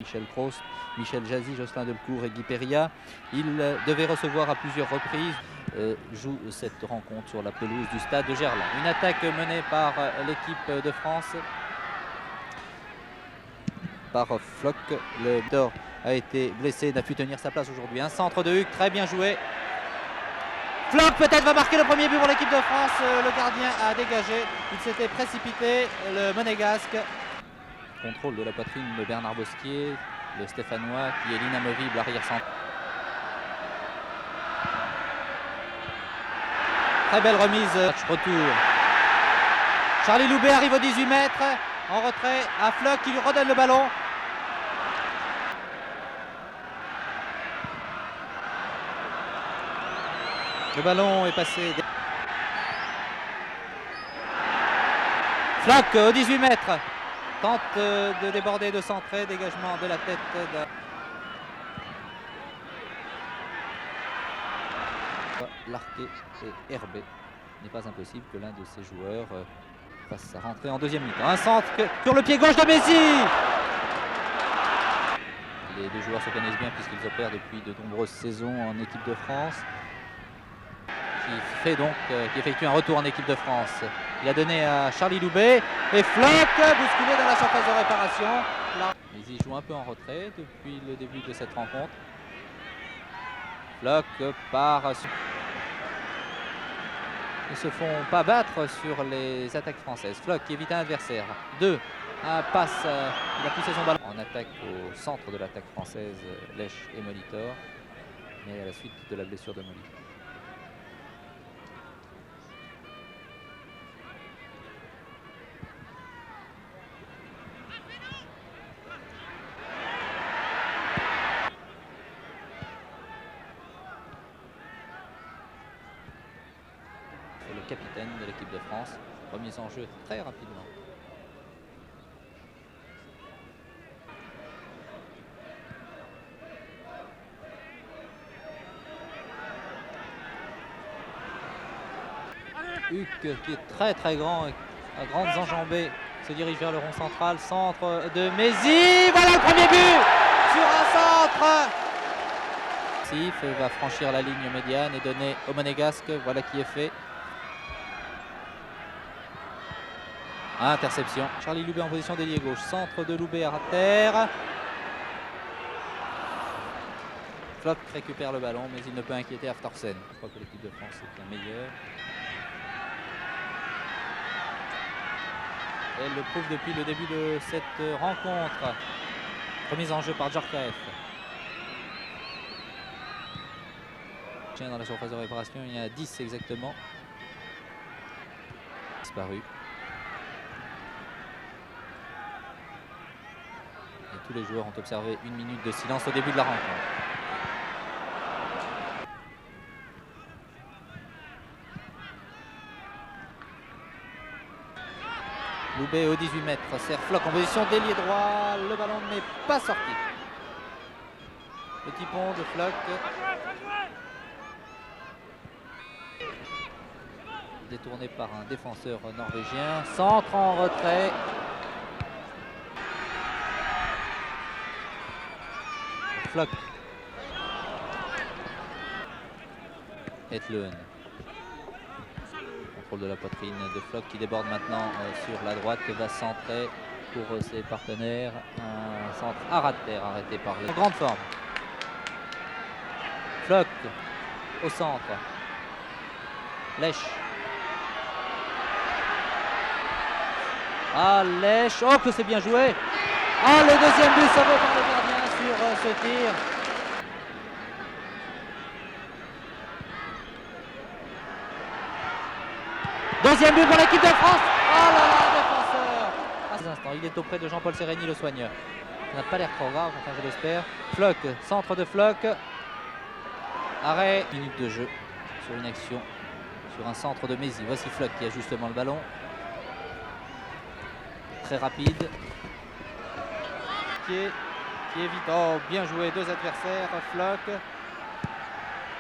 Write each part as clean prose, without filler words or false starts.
Michel Prost, Michel Jazzy, Jocelyn Delcourt et Guy Péria. Ils devaient recevoir à plusieurs reprises, jouent cette rencontre sur la pelouse du stade de Gerland. Une attaque menée par l'équipe de France, par Floch. Le buteur a été blessé, n'a pu tenir sa place aujourd'hui. Un centre de Hugues, très bien joué. Floch peut-être va marquer le premier but pour l'équipe de France. Le gardien a dégagé, il s'était précipité, le monégasque. Contrôle de la poitrine de Bernard Bosquier, le Stéphanois qui est l'inamovible arrière centre. Très belle remise, match retour. Charlie Loubet arrive aux 18 mètres, en retrait à Floch qui lui redonne le ballon. Le ballon est passé. Floch aux 18 mètres. Tente de déborder, de centrer, dégagement de la tête de... Larquet et Herbet. Il n'est pas impossible que l'un de ces joueurs fasse sa rentrée en deuxième mi-temps. Un centre sur le pied gauche de Messi. Les deux joueurs se connaissent bien puisqu'ils opèrent depuis de nombreuses saisons en équipe de France. Qui effectue un retour en équipe de France. Il a donné à Charlie Loubet et Floch bousculé dans la surface de réparation. Mais il joue un peu en retrait depuis le début de cette rencontre. Floch part. Ils ne se font pas battre sur les attaques françaises. Floch qui évite un adversaire. Un passe, il a poussé son ballon. En attaque au centre de l'attaque française, Lèche et Molitor. Mais à la suite de la blessure de Molitor. Le capitaine de l'équipe de France, remise en jeu très rapidement. Hugues qui est très grand, à grandes enjambées, se dirige vers le rond central, centre de Messi, voilà le premier but sur un centre. Sif va franchir la ligne médiane et donner au monégasque, voilà qui est fait. Interception. Charlie Loubet en position d'ailier gauche. Centre de Loubet à terre. Floch récupère le ballon, mais il ne peut inquiéter Aftorsen. Je crois que l'équipe de France est la meilleure. Elle le prouve depuis le début de cette rencontre. Remise en jeu par Djorkaeff. Dans la surface de réparation, il y a 10 exactement. Disparu. Et tous les joueurs ont observé une minute de silence au début de la rencontre. Loubet au 18 mètres, sert Floch en position d'ailier droit, le ballon n'est pas sorti. Petit pont de Floch. Détourné par un défenseur norvégien, centre en retrait. Floch. Etlön. Contrôle de la poitrine de Floch qui déborde maintenant sur la droite, va centrer pour ses partenaires. Un centre à ras de terre arrêté par les grande forme. Floch au centre. Lèche. Lèche. Oh que c'est bien joué. Le deuxième but sauvé par le gardien sur ce tir. Deuxième but pour l'équipe de France. Oh là là, défenseur. À cet instant, il est auprès de Jean-Paul Sereni, le soigneur. Ça n'a pas l'air trop grave, enfin je l'espère. Floch, centre de Floch. Arrêt. Minute de jeu sur une action, sur un centre de Messi. Voici Floch qui a justement le ballon. Très rapide. Qui évite. Oh, bien joué, deux adversaires. Floch.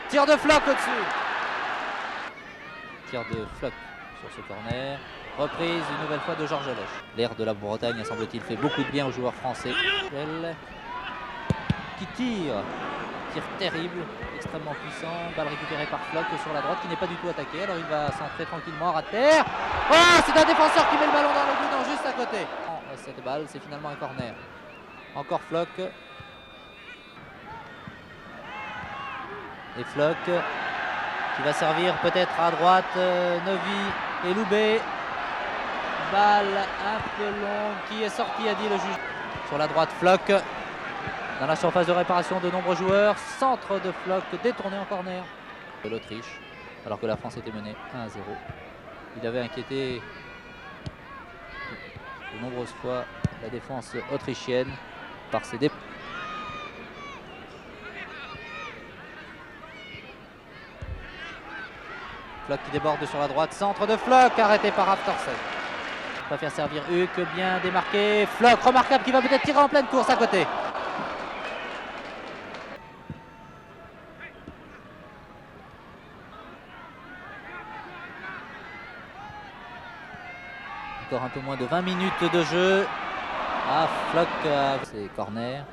Tir de Floch au-dessus. Tir de Floch sur ce corner. Reprise une nouvelle fois de Georges Lèche. L'air de la Bretagne, semble-t-il, fait beaucoup de bien aux joueurs français. qui tire. Tir terrible, extrêmement puissant. Balle récupérée par Floch sur la droite qui n'est pas du tout attaqué. Alors il va centrer tranquillement à terre. Oh, c'est un défenseur qui met le ballon dans le guidon juste à côté. Cette balle, c'est finalement un corner. Encore Floch. Et Floch qui va servir peut-être à droite. Neuvy et Loubet. Balle un peu longue qui est sortie, a dit le juge. Sur la droite, Floch. Dans la surface de réparation de nombreux joueurs. Centre de Floch détourné en corner de l'Autriche. Alors que la France était menée 1-0. Il avait inquiété de nombreuses fois la défense autrichienne par ses dépôts. Floch qui déborde sur la droite. Centre de Floch arrêté par Aftorsen. Va faire servir Huck, bien démarqué. Floch, remarquable, qui va peut-être tirer en pleine course à côté. Encore un peu moins de 20 minutes de jeu. Ah, Floch, c'est corner.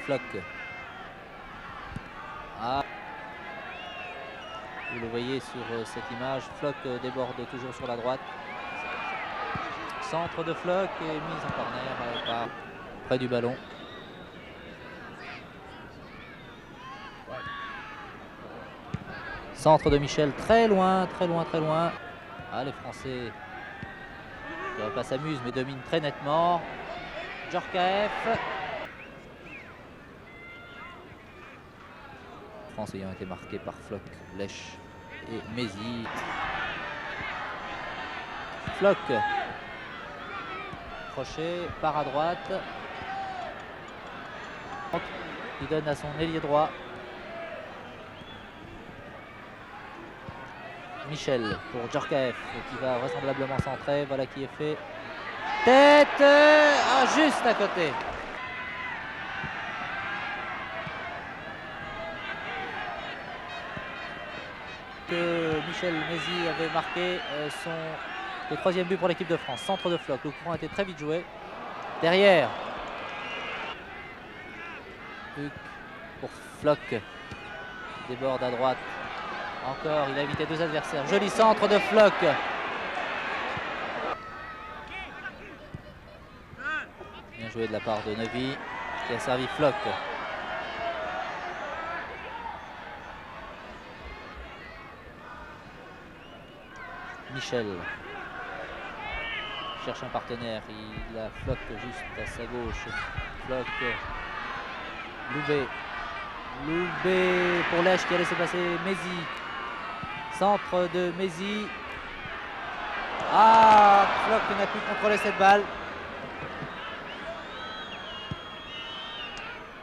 Floch. Ah. Vous le voyez sur cette image, Floch déborde toujours sur la droite. Centre de Floch et mise en corner par près du ballon. Centre de Michel, très loin, très loin, très loin. Ah, les Français ne pas s'amusent mais dominent très nettement. Djorkaeff. France ayant été marqué par Floch, Lech et Mézy. Floch. Crochet, part à droite. Il donne à son ailier droit. Michel pour Djorkaeff qui va vraisemblablement centrer. Voilà qui est fait. Tête juste à côté. Que Michel Mézy avait marqué le troisième but pour l'équipe de France. Centre de Floch. Le courant a été très vite joué. Derrière. Huck pour Floch. Déborde à droite. Encore, il a évité deux adversaires. Joli centre de Floch. Bien joué de la part de Neuvy qui a servi Floch. Michel cherche un partenaire. Il a Floch juste à sa gauche. Floch. Loubet. Loubet pour Lech qui a laissé passer Mézy. Centre de Mézy. Ah, Floch n'a pu contrôler cette balle.